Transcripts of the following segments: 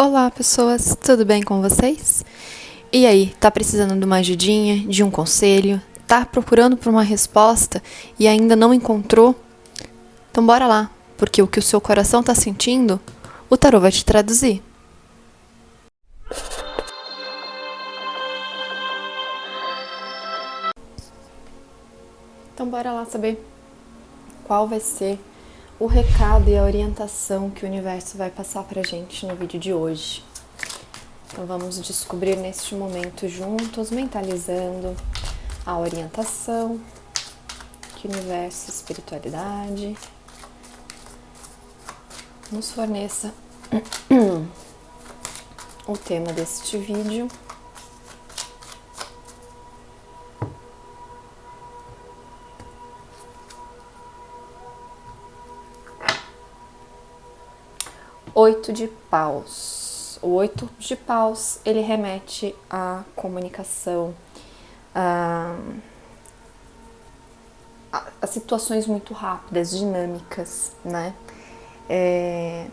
Olá, pessoas, tudo bem com vocês? E aí, tá precisando de uma ajudinha, de um conselho? Tá procurando por uma resposta e ainda não encontrou? Então bora lá, porque o que o seu coração tá sentindo, o tarô vai te traduzir. Então bora lá saber qual vai ser o recado e a orientação que o universo vai passar pra gente no vídeo de hoje. Então vamos descobrir neste momento juntos, mentalizando a orientação que o universo, espiritualidade nos forneça o tema deste vídeo. Oito de paus. O 8 de paus, ele remete à comunicação, a situações muito rápidas, dinâmicas, né? É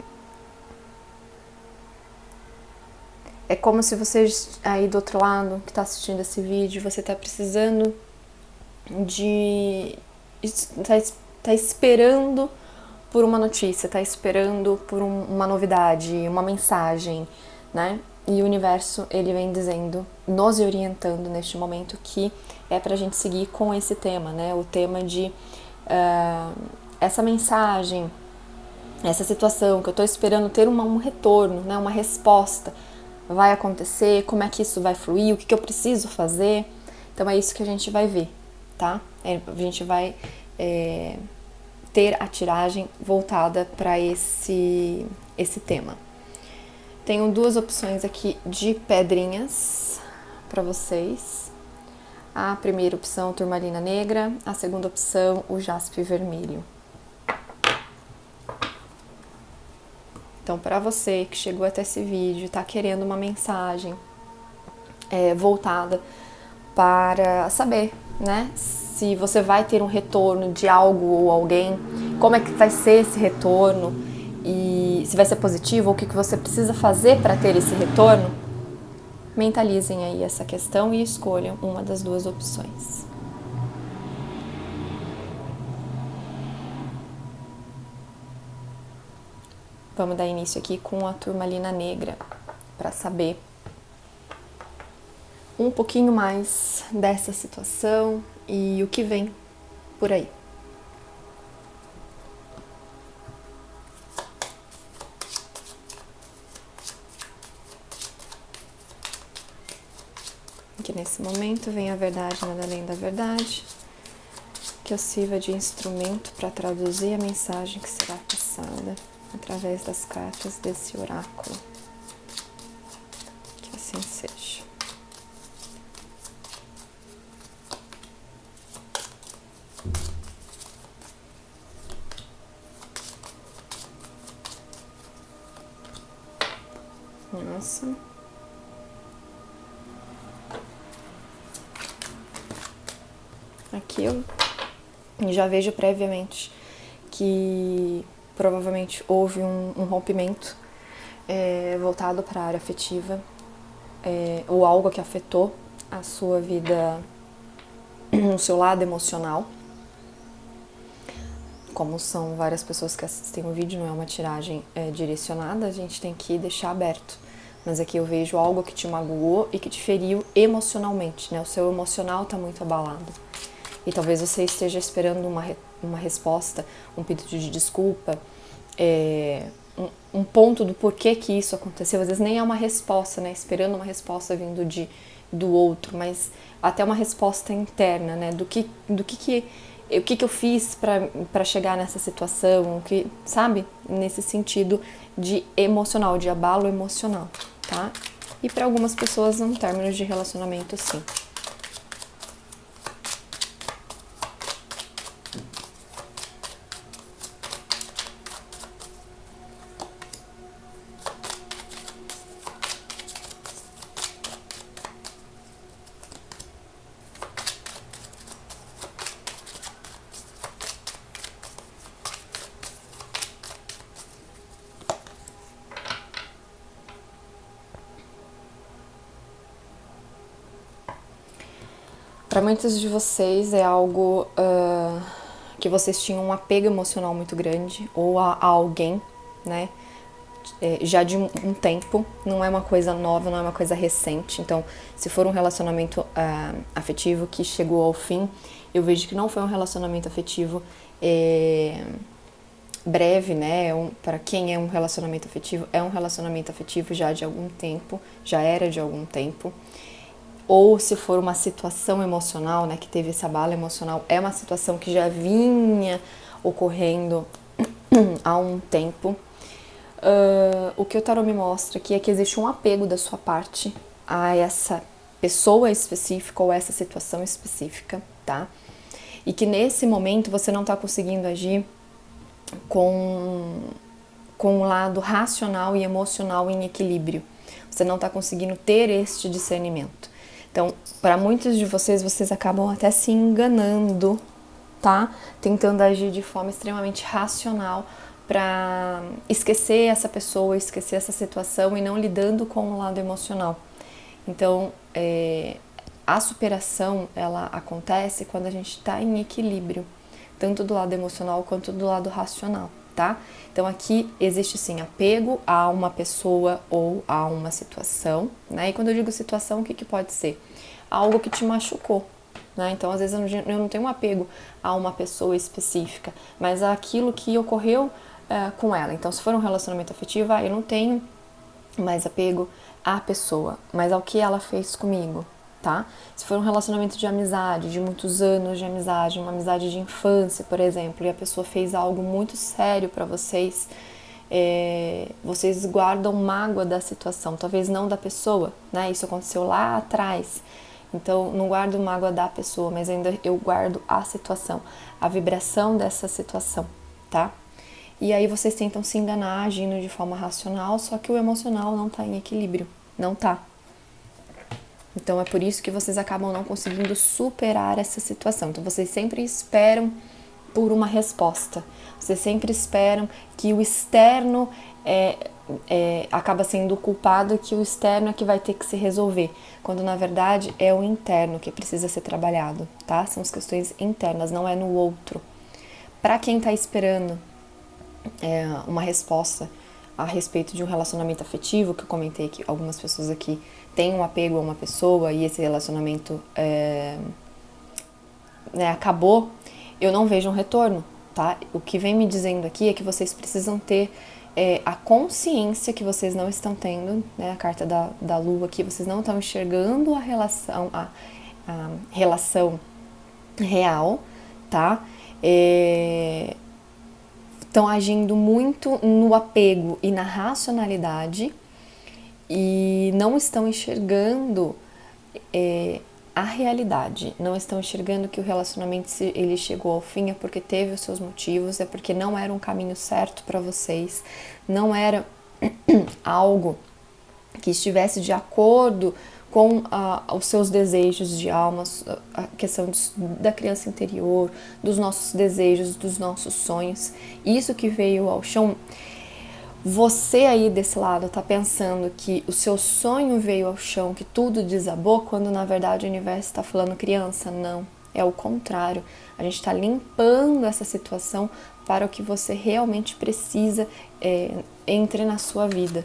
como se você aí do outro lado, que está assistindo esse vídeo, você está precisando de... tá esperando por uma notícia, tá esperando por uma novidade, uma mensagem, né? E o universo, ele vem dizendo, nos orientando neste momento que é pra gente seguir com esse tema, né? O tema de essa mensagem, essa situação que eu tô esperando ter um retorno, né? Uma resposta. Vai acontecer, como é que isso vai fluir, o que eu preciso fazer. Então é isso que a gente vai ver, tá? A gente vai ter a tiragem voltada para esse tema. Tenho duas opções aqui de pedrinhas para vocês. A primeira opção, turmalina negra, a segunda opção, o jaspe vermelho. Então, para você que chegou até esse vídeo, está querendo uma mensagem voltada para saber, né, se você vai ter um retorno de algo ou alguém, como é que vai ser esse retorno e se vai ser positivo ou o que você precisa fazer para ter esse retorno, mentalizem aí essa questão e escolham uma das duas opções. Vamos dar início aqui com a turmalina negra para saber um pouquinho mais dessa situação e o que vem por aí. Que nesse momento vem a verdade nada além da verdade, que eu sirva de instrumento para traduzir a mensagem que será passada através das cartas desse oráculo. Que assim seja. Nossa. Aqui eu já vejo previamente que provavelmente houve um rompimento voltado para a área afetiva ou algo que afetou a sua vida, o seu lado emocional. Como são várias pessoas que assistem o vídeo, não é uma tiragem direcionada, a gente tem que deixar aberto. Mas aqui eu vejo algo que te magoou e que te feriu emocionalmente, né? O seu emocional está muito abalado. E talvez você esteja esperando uma resposta, um pedido de desculpa, um ponto do porquê que isso aconteceu. Às vezes nem é uma resposta, né? Esperando uma resposta vindo do outro, mas até uma resposta interna, né? O que eu fiz para chegar nessa situação, sabe? Nesse sentido de emocional, de abalo emocional, tá? E para algumas pessoas, um término de relacionamento, sim. Para muitos de vocês é algo que vocês tinham um apego emocional muito grande, ou a alguém, né? Já de um tempo, não é uma coisa nova, não é uma coisa recente. Então, se for um relacionamento afetivo que chegou ao fim, eu vejo que não foi um relacionamento afetivo breve, né? Para quem é um relacionamento afetivo, é um relacionamento afetivo já de algum tempo, já era de algum tempo. Ou se for uma situação emocional, né, que teve esse abalo emocional, é uma situação que já vinha ocorrendo há um tempo. O que o tarot me mostra aqui é que existe um apego da sua parte a essa pessoa específica ou essa situação específica, tá? E que nesse momento você não está conseguindo agir com o lado racional e emocional em equilíbrio. Você não está conseguindo ter este discernimento. Então, para muitos de vocês, vocês acabam até se enganando, tá? Tentando agir de forma extremamente racional para esquecer essa pessoa, esquecer essa situação e não lidando com o lado emocional. Então, a superação, ela acontece quando a gente está em equilíbrio, tanto do lado emocional quanto do lado racional, tá? Então, aqui existe sim apego a uma pessoa ou a uma situação, né? E quando eu digo situação, o que pode ser? Algo que te machucou, né? Então, às vezes eu não tenho um apego a uma pessoa específica, mas aquilo que ocorreu com ela. Então, se for um relacionamento afetivo, eu não tenho mais apego à pessoa, mas ao que ela fez comigo, tá? Se for um relacionamento de amizade, de muitos anos de amizade, uma amizade de infância, por exemplo, e a pessoa fez algo muito sério para vocês, vocês guardam mágoa da situação, talvez não da pessoa, né? Isso aconteceu lá atrás. Então, não guardo mágoa da pessoa, mas ainda eu guardo a situação, a vibração dessa situação, tá? E aí vocês tentam se enganar agindo de forma racional, só que o emocional não tá em equilíbrio, não tá. Então é por isso que vocês acabam não conseguindo superar essa situação. Então vocês sempre esperam por uma resposta. Vocês sempre esperam que o externo acaba sendo o culpado, que o externo é que vai ter que se resolver, quando na verdade é o interno que precisa ser trabalhado, tá? São as questões internas, não é no outro. Para quem tá esperando uma resposta a respeito de um relacionamento afetivo, que eu comentei que algumas pessoas aqui têm um apego a uma pessoa e esse relacionamento acabou, eu não vejo um retorno, tá? O que vem me dizendo aqui é que vocês precisam ter a consciência que vocês não estão tendo, né? A carta da lua aqui, vocês não estão enxergando a relação real, tá? Estão agindo muito no apego e na racionalidade e não estão enxergando a realidade, não estão enxergando que o relacionamento, se ele chegou ao fim, é porque teve os seus motivos, é porque não era um caminho certo para vocês, não era algo que estivesse de acordo com os seus desejos de alma, a questão da criança interior, dos nossos desejos, dos nossos sonhos. Isso que veio ao chão. Você aí desse lado tá pensando que o seu sonho veio ao chão, que tudo desabou, quando na verdade o universo está falando, criança, não. É o contrário. A gente está limpando essa situação para o que você realmente precisa entre na sua vida,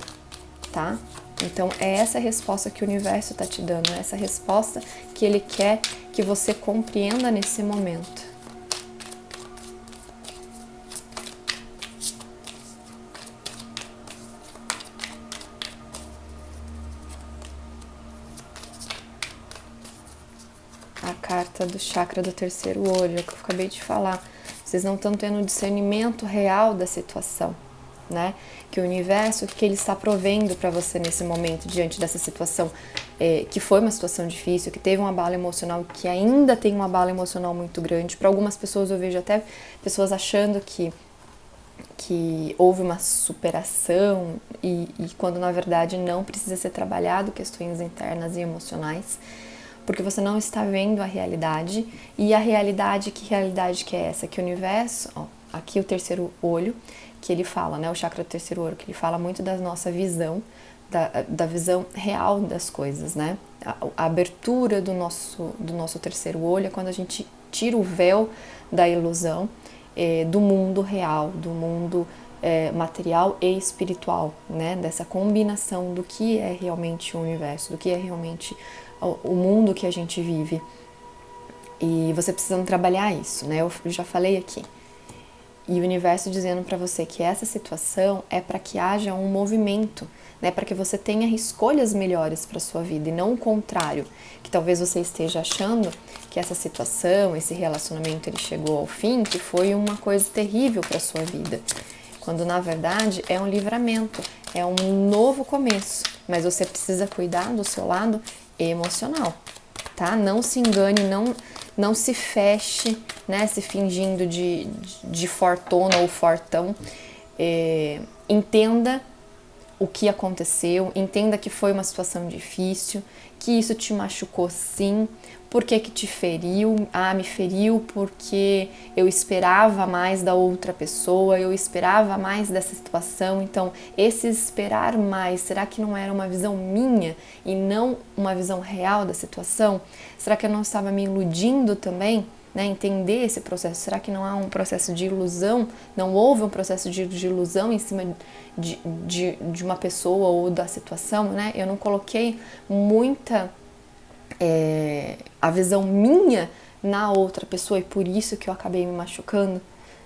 tá? Então, é essa resposta que o universo está te dando, é essa resposta que ele quer que você compreenda nesse momento. A carta do chakra do terceiro olho, é o que eu acabei de falar. Vocês não estão tendo um discernimento real da situação, né? Que o universo, que ele está provendo para você nesse momento, diante dessa situação, que foi uma situação difícil, que teve um abalo emocional, que ainda tem um abalo emocional muito grande. Para algumas pessoas eu vejo até pessoas achando que houve uma superação e quando na verdade não, precisa ser trabalhado questões internas e emocionais, porque você não está vendo a realidade. E a realidade que é essa? Que o universo, aqui o terceiro olho, que ele fala, né, o chakra do terceiro olho, que ele fala muito da nossa visão, da visão real das coisas, né? A abertura do nosso terceiro olho é quando a gente tira o véu da ilusão do mundo real, do mundo material e espiritual, né? Dessa combinação do que é realmente o universo, do que é realmente o mundo que a gente vive. E você precisa trabalhar isso, né? Eu já falei aqui. E o universo dizendo para você que essa situação é para que haja um movimento, né? Para que você tenha escolhas melhores para sua vida e não o contrário, que talvez você esteja achando que essa situação, esse relacionamento ele chegou ao fim, que foi uma coisa terrível para sua vida, quando na verdade é um livramento, é um novo começo, mas você precisa cuidar do seu lado emocional, tá? Não se engane, não se feche, né, se fingindo de fortona ou fortão. Entenda o que aconteceu, entenda que foi uma situação difícil, que isso te machucou sim. Por que te feriu? Me feriu porque eu esperava mais da outra pessoa, eu esperava mais dessa situação. Então, esse esperar mais, será que não era uma visão minha e não uma visão real da situação? Será que eu não estava me iludindo também? Né? Entender esse processo. Será que não há um processo de ilusão? Não houve um processo de ilusão em cima de uma pessoa ou da situação? Né? Eu não coloquei muita a visão minha na outra pessoa e por isso que eu acabei me machucando,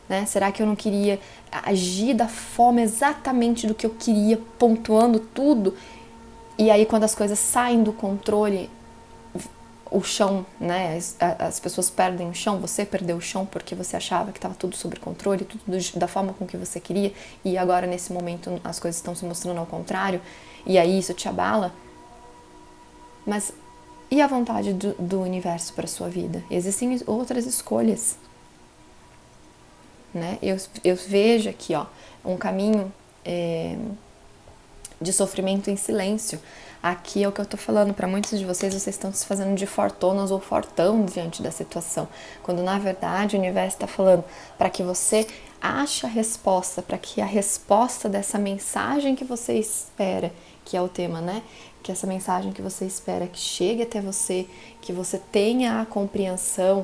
né? Será que eu não queria agir da forma exatamente do que eu queria, pontuando tudo, e aí quando as coisas saem do controle, o chão, né? As pessoas perdem o chão, você perdeu o chão porque você achava que estava tudo sob controle, tudo da forma com que você queria, e agora nesse momento as coisas estão se mostrando ao contrário, e aí isso te abala. Mas e a vontade do universo para a sua vida? Existem outras escolhas, né? Eu vejo aqui, ó, um caminho de sofrimento em silêncio. Aqui é o que eu tô falando, para muitos de vocês estão se fazendo de fortonas ou fortão diante da situação, quando na verdade o universo está falando para que você ache a resposta, para que a resposta dessa mensagem que você espera, que é o tema, né? Que essa mensagem que você espera que chegue até você, que você tenha a compreensão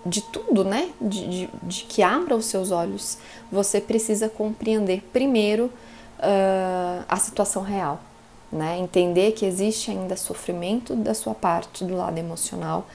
de tudo, né? De que abra os seus olhos. Você precisa compreender primeiro a situação real, né? Entender que existe ainda sofrimento da sua parte, do lado emocional,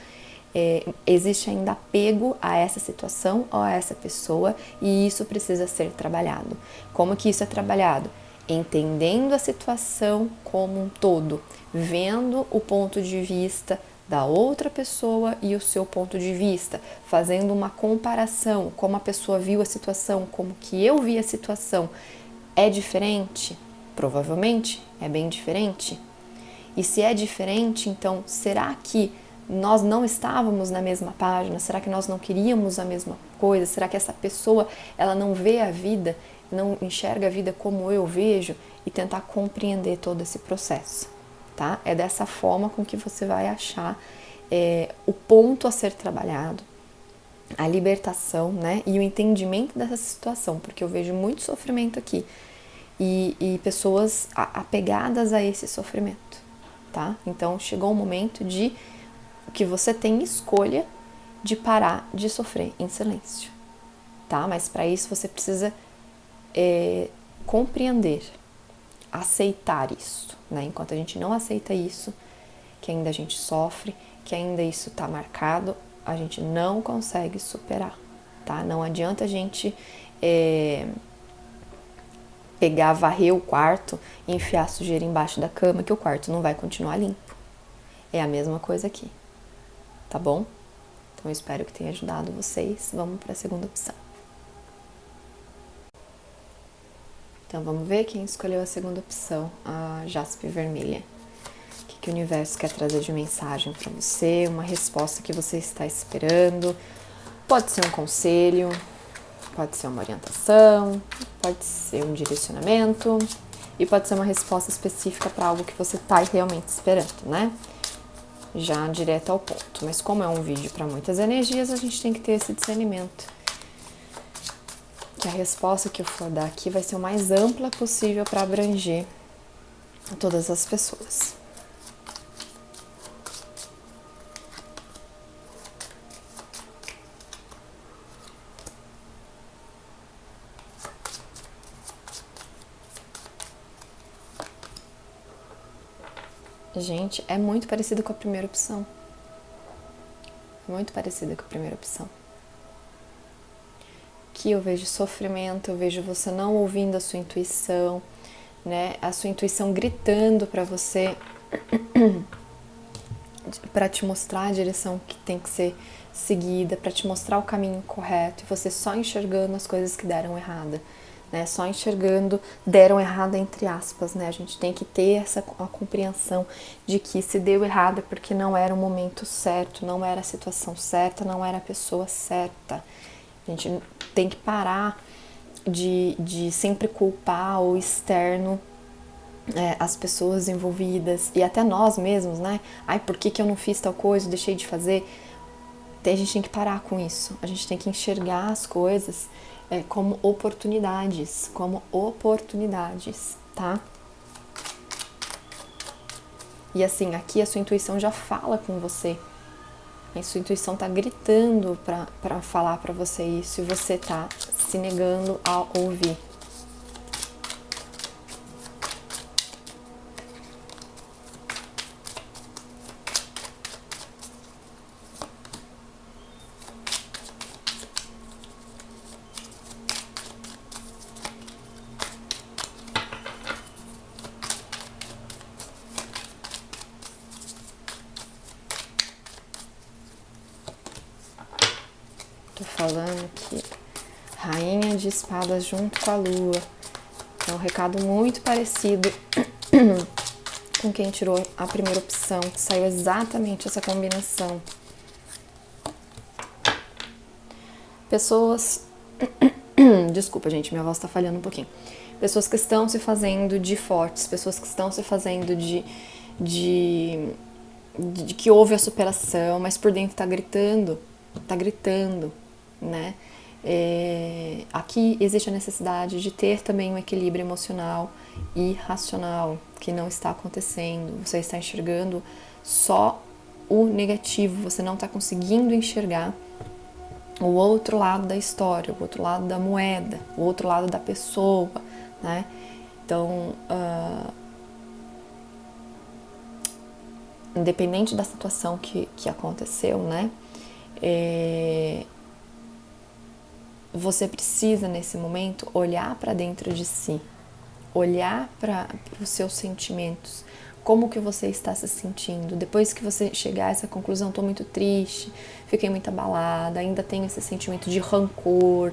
existe ainda apego a essa situação ou a essa pessoa, e isso precisa ser trabalhado. Como que isso é trabalhado? Entendendo a situação como um todo, vendo o ponto de vista da outra pessoa e o seu ponto de vista, fazendo uma comparação, como a pessoa viu a situação, como que eu vi a situação. É diferente? Provavelmente é bem diferente. E se é diferente, então será que nós não estávamos na mesma página? Será que nós não queríamos a mesma coisa? Será que essa pessoa ela não vê a vida, não enxerga a vida como eu vejo? E tentar compreender todo esse processo, tá? É dessa forma com que você vai achar o ponto a ser trabalhado, a libertação, né? E o entendimento dessa situação, porque eu vejo muito sofrimento aqui e pessoas apegadas a esse sofrimento, tá? Então chegou o momento de que você tem escolha de parar de sofrer em silêncio, tá? Mas para isso você precisa compreender, aceitar isso, né? Enquanto a gente não aceita isso, que ainda a gente sofre, que ainda isso tá marcado, a gente não consegue superar, tá? Não adianta a gente pegar, varrer o quarto e enfiar sujeira embaixo da cama, que o quarto não vai continuar limpo. É a mesma coisa aqui, tá bom? Então eu espero que tenha ajudado vocês. Vamos para a segunda opção. Então vamos ver quem escolheu a segunda opção, a jaspe vermelha. O que o universo quer trazer de mensagem para você, uma resposta que você está esperando. Pode ser um conselho, pode ser uma orientação, pode ser um direcionamento e pode ser uma resposta específica para algo que você está realmente esperando, né? Já direto ao ponto. Mas como é um vídeo para muitas energias, a gente tem que ter esse discernimento. que a resposta que eu for dar aqui vai ser o mais ampla possível para abranger todas as pessoas. Gente, é muito parecido com a primeira opção. Muito parecida com a primeira opção. Aqui eu vejo sofrimento, eu vejo você não ouvindo a sua intuição, né? A sua intuição gritando para você, para te mostrar a direção que tem que ser seguida, para te mostrar o caminho correto, e você só enxergando as coisas que deram errada, né? Só enxergando, deram errada entre aspas, né? A gente tem que ter a compreensão de que se deu errado é porque não era o momento certo, não era a situação certa, não era a pessoa certa. A gente tem que parar de sempre culpar o externo, as pessoas envolvidas e até nós mesmos, né? Ai, por que eu não fiz tal coisa, deixei de fazer? A gente tem que parar com isso. A gente tem que enxergar as coisas como oportunidades, tá? E assim, aqui a sua intuição já fala com você. A sua intuição tá gritando para falar para você isso e você tá se negando a ouvir. Tô falando que Rainha de Espadas junto com a Lua. É um recado muito parecido com quem tirou a primeira opção, que saiu exatamente essa combinação. Pessoas... Desculpa, gente, minha voz tá falhando um pouquinho. Pessoas que estão se fazendo de fortes, pessoas que estão se fazendo de que houve a superação, mas por dentro tá gritando, né? Aqui existe a necessidade de ter também um equilíbrio emocional e racional, que não está acontecendo. Você está enxergando só o negativo, você não está conseguindo enxergar o outro lado da história, o outro lado da moeda, o outro lado da pessoa, né? Então, independente da situação que aconteceu, né? Você precisa, nesse momento, olhar para dentro de si, olhar para os seus sentimentos, como que você está se sentindo. Depois que você chegar a essa conclusão, estou muito triste, fiquei muito abalada, ainda tenho esse sentimento de rancor.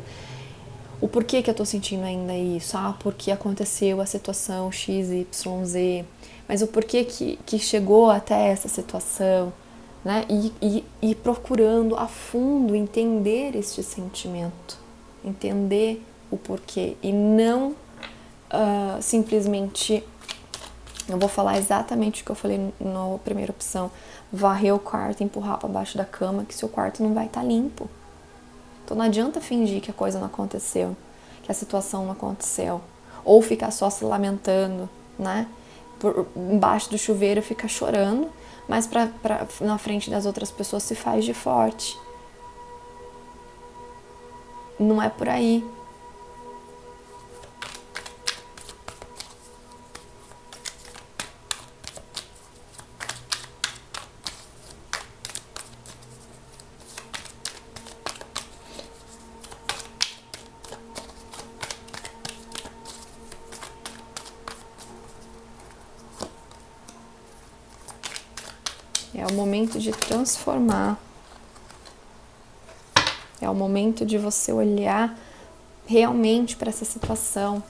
O porquê que eu estou sentindo ainda isso? Porque aconteceu a situação X, Y, Z. Mas o porquê que chegou até essa situação, né? E procurando a fundo entender este sentimento, entender o porquê e não simplesmente, eu vou falar exatamente o que eu falei na primeira opção, varrer o quarto e empurrar para baixo da cama, que seu quarto não vai estar limpo. Então não adianta fingir que a coisa não aconteceu, que a situação não aconteceu, ou ficar só se lamentando, né? Embaixo do chuveiro ficar chorando, mas na frente das outras pessoas se faz de forte. Não é por aí. É o momento de transformar. É o momento de você olhar realmente para essa situação.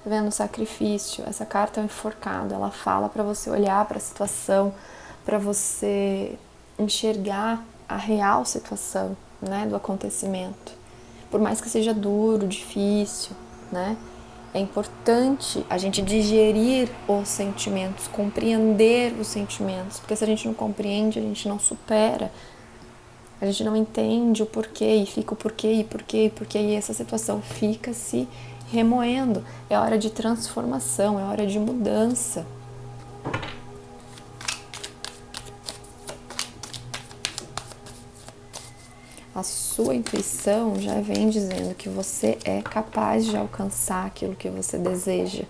Tá vendo o sacrifício? Essa carta é um enforcado. Ela fala para você olhar para a situação, para você enxergar a real situação, né, do acontecimento. Por mais que seja duro, difícil, né? É importante a gente digerir os sentimentos, compreender os sentimentos, porque se a gente não compreende, a gente não supera. A gente não entende o porquê e fica o porquê e porquê e porquê, e essa situação fica se remoendo. É hora de transformação, é hora de mudança. A sua intuição já vem dizendo que você é capaz de alcançar aquilo que você deseja,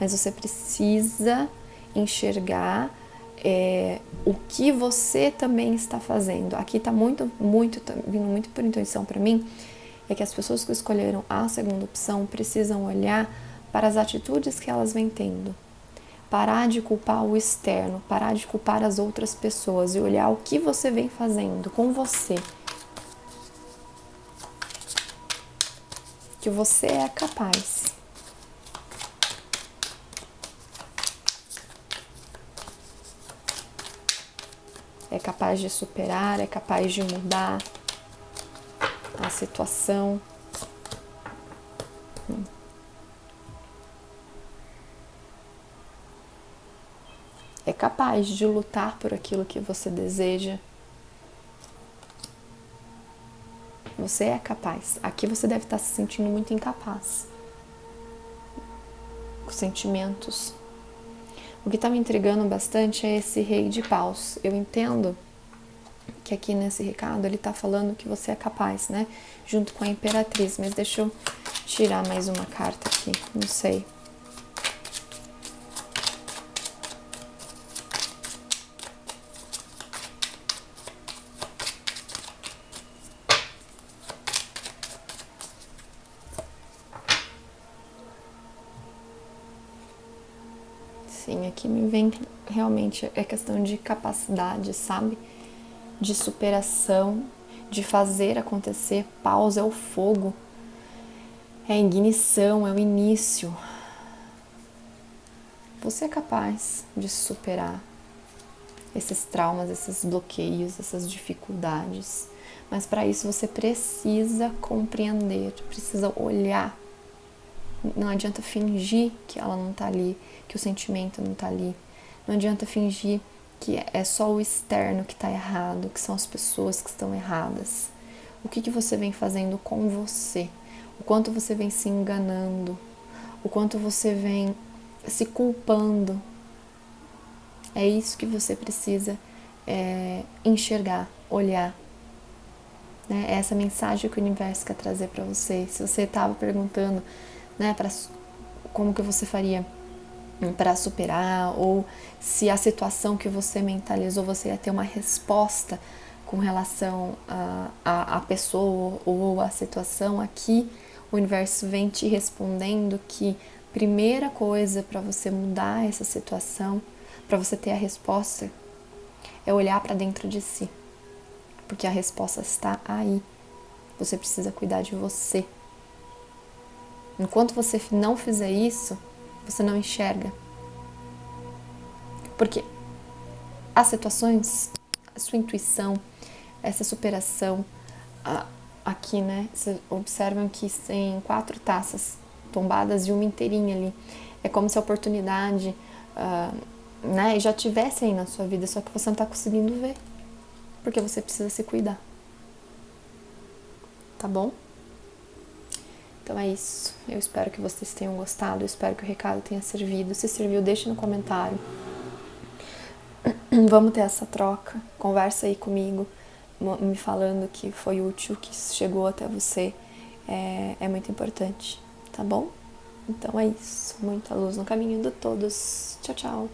mas você precisa enxergar o que você também está fazendo. Aqui está vindo muito por intuição para mim, é que as pessoas que escolheram a segunda opção precisam olhar para as atitudes que elas vêm tendo. Parar de culpar o externo, parar de culpar as outras pessoas e olhar o que você vem fazendo com você. Que você é capaz. É capaz de superar, é capaz de mudar a situação. É capaz de lutar por aquilo que você deseja. Você é capaz. Aqui você deve estar se sentindo muito incapaz. Com sentimentos. O que está me intrigando bastante é esse rei de paus. Eu entendo que aqui nesse recado ele está falando que você é capaz, né? Junto com a imperatriz. Mas deixa eu tirar mais uma carta aqui. Não sei. Sim, aqui me vem realmente a questão de capacidade, sabe? De superação, de fazer acontecer. Paus é o fogo, é a ignição, é o início. Você é capaz de superar esses traumas, esses bloqueios, essas dificuldades. Mas para isso você precisa compreender, precisa olhar. Não adianta fingir que ela não tá ali, que o sentimento não tá ali. Não adianta fingir que é só o externo que tá errado, que são as pessoas que estão erradas. O que você vem fazendo com você? O quanto você vem se enganando? O quanto você vem se culpando? É isso que você precisa enxergar, olhar. Né? É essa mensagem que o universo quer trazer para você. Se você estava perguntando, né, como que você faria para superar, ou se a situação que você mentalizou, você ia ter uma resposta com relação à pessoa ou à situação, aqui o universo vem te respondendo que primeira coisa para você mudar essa situação, para você ter a resposta, é olhar para dentro de si, porque a resposta está aí. Você precisa cuidar de você. Enquanto você não fizer isso, você não enxerga. Porque as situações, a sua intuição, essa superação, aqui, né, vocês observam que tem 4 taças tombadas e uma inteirinha ali. É como se a oportunidade, né, já tivesse aí na sua vida, só que você não está conseguindo ver. Porque você precisa se cuidar. Tá bom? Então é isso. Eu espero que vocês tenham gostado. Eu espero que o recado tenha servido. Se serviu, deixe no comentário. Vamos ter essa troca. Conversa aí comigo, me falando que foi útil, que chegou até você. É muito importante. Tá bom? Então é isso. Muita luz no caminho de todos. Tchau, tchau.